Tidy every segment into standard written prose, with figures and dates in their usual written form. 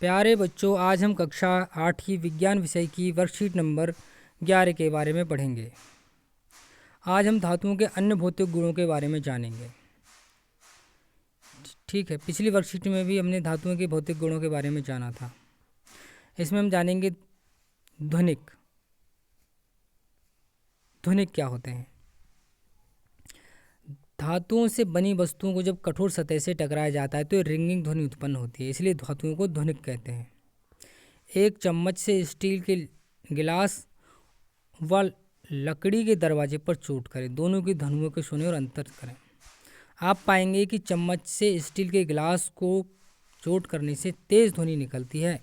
प्यारे बच्चों, आज हम कक्षा 8 की विज्ञान विषय की वर्कशीट नंबर 11 के बारे में पढ़ेंगे। आज हम धातुओं के अन्य भौतिक गुणों के बारे में जानेंगे। ठीक है, पिछली वर्कशीट में भी हमने धातुओं के भौतिक गुणों के बारे में जाना था। इसमें हम जानेंगे ध्वनिक क्या होते हैं। धातुओं से बनी वस्तुओं को जब कठोर सतह से टकराया जाता है तो रिंगिंग ध्वनि उत्पन्न होती है, इसलिए धातुओं को ध्वनिक कहते हैं। एक चम्मच से स्टील के गिलास व लकड़ी के दरवाजे पर चोट करें, दोनों की ध्वनियों को सुने और अंतर करें। आप पाएंगे कि चम्मच से स्टील के गिलास को चोट करने से तेज ध्वनि निकलती है,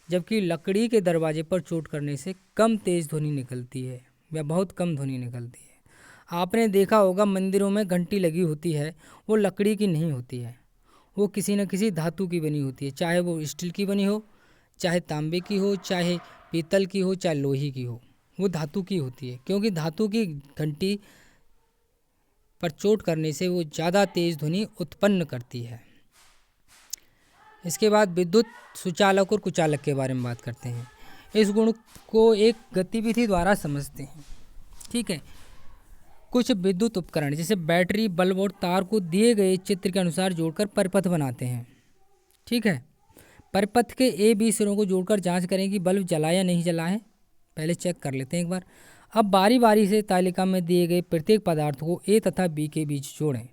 जबकि लकड़ी के दरवाजे पर चोट करने से कम तेज ध्वनि निकलती है या बहुत कम ध्वनि निकलती है। आपने देखा होगा मंदिरों में घंटी लगी होती है, वो लकड़ी की नहीं होती है, वो किसी न किसी धातु की बनी होती है, चाहे वो स्टील की बनी हो, चाहे तांबे की हो, चाहे पीतल की हो, चाहे लोहे की हो, वो धातु की होती है। क्योंकि धातु की घंटी पर चोट करने से वो ज़्यादा तेज ध्वनि उत्पन्न करती है। इसके बाद विद्युत सुचालक और कुचालक के बारे में बात करते हैं। इस गुण को एक गतिविधि द्वारा समझते हैं। ठीक है, कुछ विद्युत उपकरण जैसे बैटरी, बल्ब और तार को दिए गए चित्र के अनुसार जोड़कर परिपथ बनाते हैं। ठीक है, परिपथ के ए बी सिरों को जोड़कर जांच करें कि बल्ब जला या नहीं जला है। पहले चेक कर लेते हैं एक बार। अब बारी बारी से तालिका में दिए गए प्रत्येक पदार्थ को ए तथा बी के बीच जोड़ें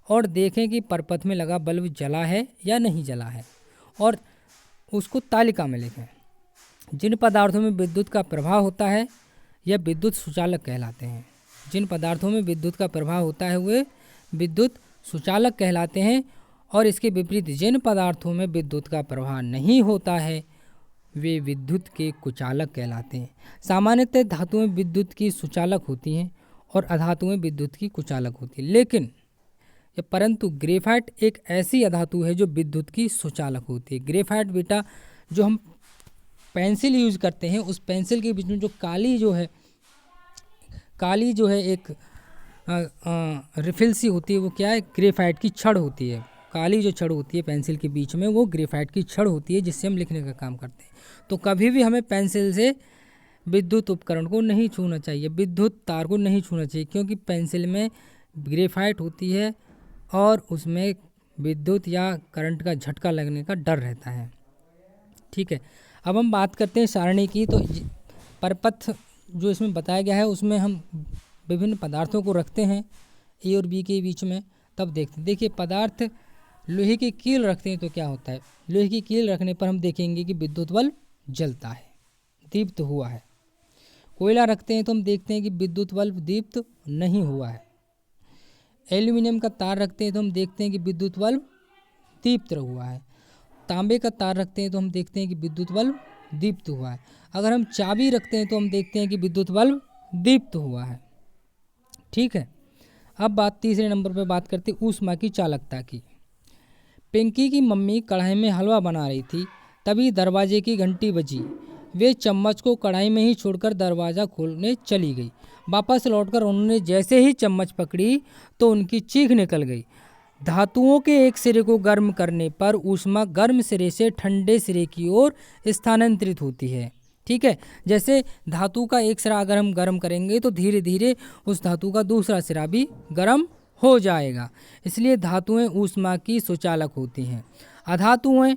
और देखें कि परिपथ में लगा बल्ब जला है या नहीं जला है, और उसको तालिका में लिखें। जिन पदार्थों में विद्युत का प्रभाव होता है यह विद्युत सुचालक कहलाते हैं। जिन पदार्थों में विद्युत का प्रभाव होता है वे विद्युत सुचालक कहलाते हैं, और इसके विपरीत जिन पदार्थों में विद्युत का प्रभाव नहीं होता है वे विद्युत के कुचालक कहलाते हैं। सामान्यतः धातुएं विद्युत की सुचालक होती हैं और अधातुएं विद्युत की कुचालक होती हैं, लेकिन परंतु ग्रेफाइट एक ऐसी अधातु है जो विद्युत की सुचालक होती है। ग्रेफाइट बेटा, जो हम पेंसिल यूज करते हैं, उस पेंसिल के बीच में जो काली जो है एक रिफिल सी होती है, वो क्या है? ग्रेफाइट की छड़ होती है। काली जो छड़ होती है पेंसिल के बीच में, वो ग्रेफाइट की छड़ होती है जिससे हम लिखने का काम करते हैं। तो कभी भी हमें पेंसिल से विद्युत उपकरण को नहीं छूना चाहिए, विद्युत तार को नहीं छूना चाहिए, क्योंकि पेंसिल में ग्रेफाइट होती है और उसमें विद्युत या करंट का झटका लगने का डर रहता है। ठीक है, अब हम बात करते हैं सारणी की। तो परिपथ जो इसमें बताया गया है उसमें हम विभिन्न पदार्थों को रखते हैं ए और बी के बीच में, तब देखते हैं। देखिए, पदार्थ लोहे की कील रखते हैं तो क्या होता है? लोहे की कील रखने पर हम देखेंगे कि विद्युत बल्ब जलता है, दीप्त हुआ है। कोयला रखते हैं तो हम देखते हैं कि विद्युत बल्ब दीप्त नहीं हुआ है। एल्यूमिनियम का तार रखते हैं तो हम देखते हैं कि विद्युत बल्ब दीप्त हुआ है। तांबे का तार रखते हैं तो हम देखते हैं कि विद्युत बल्ब दीप्त हुआ है। अगर हम चाबी रखते हैं तो हम देखते हैं कि विद्युत बल्ब दीप्त हुआ है। ठीक है, अब बात तीसरे नंबर पर बात करते हैं ऊष्मा की चालकता की। पिंकी की मम्मी कढ़ाई में हलवा बना रही थी, तभी दरवाजे की घंटी बजी। वे चम्मच को कढ़ाई में ही छोड़कर दरवाज़ा खोलने चली गई। वापस लौटकर उन्होंने जैसे ही चम्मच पकड़ी तो उनकी चीख निकल गई। धातुओं के एक सिरे को गर्म करने पर ऊष्मा गर्म सिरे से ठंडे सिरे की ओर स्थानांतरित होती है। ठीक है, जैसे धातु का एक सिरा अगर हम गर्म करेंगे तो धीरे धीरे उस धातु का दूसरा सिरा भी गर्म हो जाएगा। इसलिए धातुएं ऊष्मा की सुचालक होती हैं। अधातुएं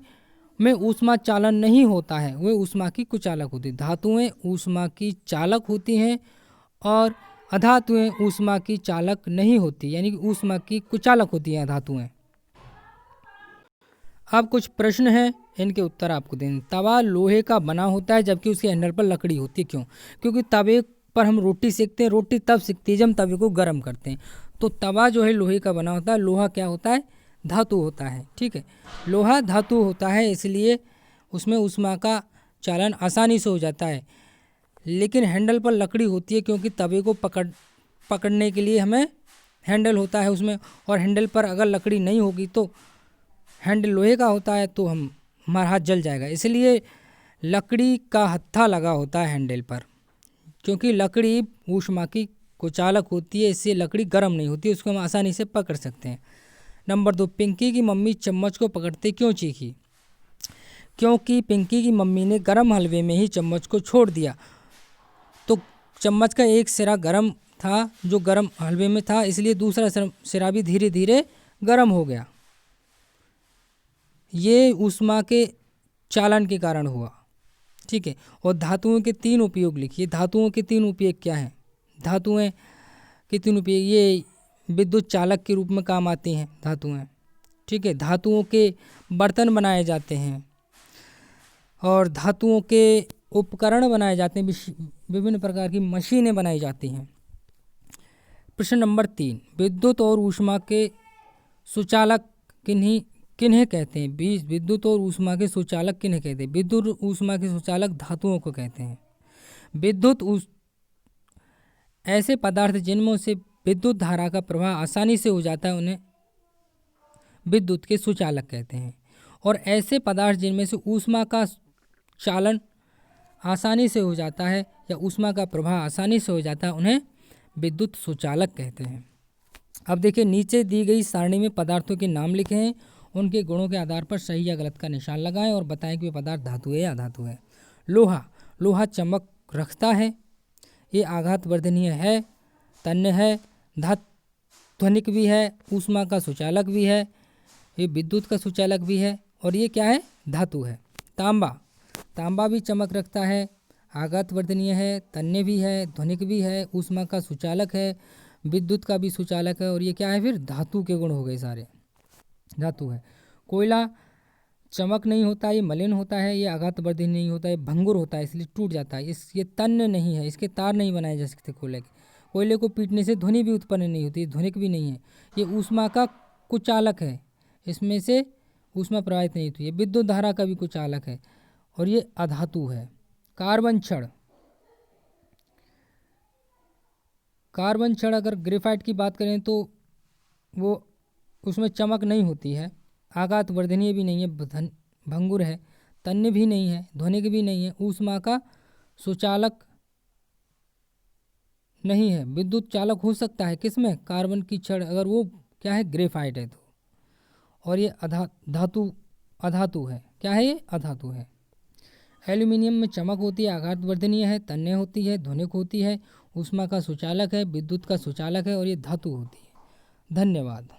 में ऊष्मा चालन नहीं होता है, वे ऊष्मा की कुचालक होती हैं। धातुएं ऊष्मा की चालक होती हैं और अधातुएं ऊष्मा की चालक नहीं होती, यानी कि ऊष्मा की कुचालक होती हैं धातुएं। अब कुछ प्रश्न हैं, इनके उत्तर आपको दें। तवा लोहे का बना होता है जबकि उसके हैंडल पर लकड़ी होती है, क्यों? क्योंकि तवे पर हम रोटी सेकते हैं, रोटी तब सिकती है जब हम तवे को गर्म करते हैं। तो तवा जो है लोहे का बना होता है। लोहा क्या होता है? धातु होता है। ठीक है, लोहा धातु होता है, इसलिए उसमें ऊष्मा का चालन आसानी से हो जाता है। लेकिन हैंडल पर लकड़ी होती है क्योंकि तवे को पकड़ने के लिए हमें हैंडल होता है उसमें, और हैंडल पर अगर लकड़ी नहीं होगी तो हैंडल लोहे का होता है तो हमारा हाथ जल जाएगा। इसलिए लकड़ी का हत्था लगा होता है हैंडल पर, क्योंकि लकड़ी ऊष्मा की कुचालक होती है, इससे लकड़ी गर्म नहीं होती, उसको हम आसानी से पकड़ सकते हैं। नंबर 2, पिंकी की मम्मी चम्मच को पकड़ते क्यों चीखी? क्योंकि पिंकी की मम्मी ने गरम हलवे में ही चम्मच को छोड़ दिया, तो चम्मच का एक सिरा गरम था जो गरम हलवे में था, इसलिए दूसरा सिरा भी धीरे धीरे गरम हो गया। ये ऊष्मा के चालन के कारण हुआ। ठीक है। और धातुओं के 3 उपयोग लिखिए। धातुओं के 3 उपयोग क्या हैं? धातुएं के 3 उपयोग, ये विद्युत चालक के रूप में काम आती हैं धातुएं। ठीक है। धातुओं के बर्तन बनाए जाते हैं और धातुओं के उपकरण बनाए जाते हैं, विभिन्न प्रकार की मशीनें बनाई जाती हैं। प्रश्न नंबर 3, विद्युत और ऊष्मा के सुचालक किन्हें कहते हैं? विद्युत और ऊष्मा के सुचालक किन्हें कहते हैं? विद्युत ऊष्मा के सुचालक धातुओं को कहते हैं। ऐसे पदार्थ जिनमें से विद्युत धारा का प्रवाह आसानी से हो जाता है उन्हें विद्युत के सुचालक कहते हैं। और ऐसे पदार्थ जिनमें से ऊष्मा का चालन आसानी से हो जाता है या ऊष्मा का प्रवाह आसानी से हो जाता है उन्हें विद्युत सुचालक कहते हैं। अब देखिए, नीचे दी गई सारणी में पदार्थों के नाम लिखे हैं, उनके गुणों के आधार पर सही या गलत का निशान लगाएं और बताएं कि वे पदार्थ धातु है या अधातु है। लोहा चमक रखता है, ये आघात वर्धनीय है, तन्य है, ध्वनिक भी है, ऊष्मा का सुचालक भी है, ये विद्युत का सुचालक भी है, और ये क्या है? धातु है। तांबा भी चमक रखता है, आघात वर्धनीय है, तन्य भी है, ध्वनिक भी है, ऊष्मा का सुचालक है, विद्युत का भी सुचालक है, और ये क्या है? फिर धातु के गुण हो गए, सारे धातु है। कोयला चमक नहीं होता, ये मलिन होता है, ये आघात वर्धनीय नहीं होता, ये भंगुर होता है, इसलिए टूट जाता है। ये तन्य नहीं है, इसके तार नहीं बनाए जा सकते कोयले को पीटने से ध्वनि भी उत्पन्न नहीं होती, ध्वनिक भी नहीं है। ये ऊष्मा का कुचालक है, इसमें से ऊष्मा प्रवाहित नहीं होती है। विद्युत धारा का भी कुचालक है, और ये अधातु है। कार्बन छड़ अगर ग्रेफाइट की बात करें तो वो उसमें चमक नहीं होती है, आघात वर्धनीय भी नहीं है, भंगुर है, तन्य भी नहीं है, ध्वनिक भी नहीं है, ऊष्मा का सुचालक नहीं है। विद्युत चालक हो सकता है किसमें? कार्बन की छड़, अगर वो क्या है? ग्रेफाइट है तो। और ये अधातु है। क्या है? ये अधातु है। एल्यूमिनियम में चमक होती है, आघात वर्धनीय है, तन्य होती है, ध्वनिक होती है, ऊष्मा का सुचालक है, विद्युत का सुचालक है, और ये धातु होती है। धन्यवाद।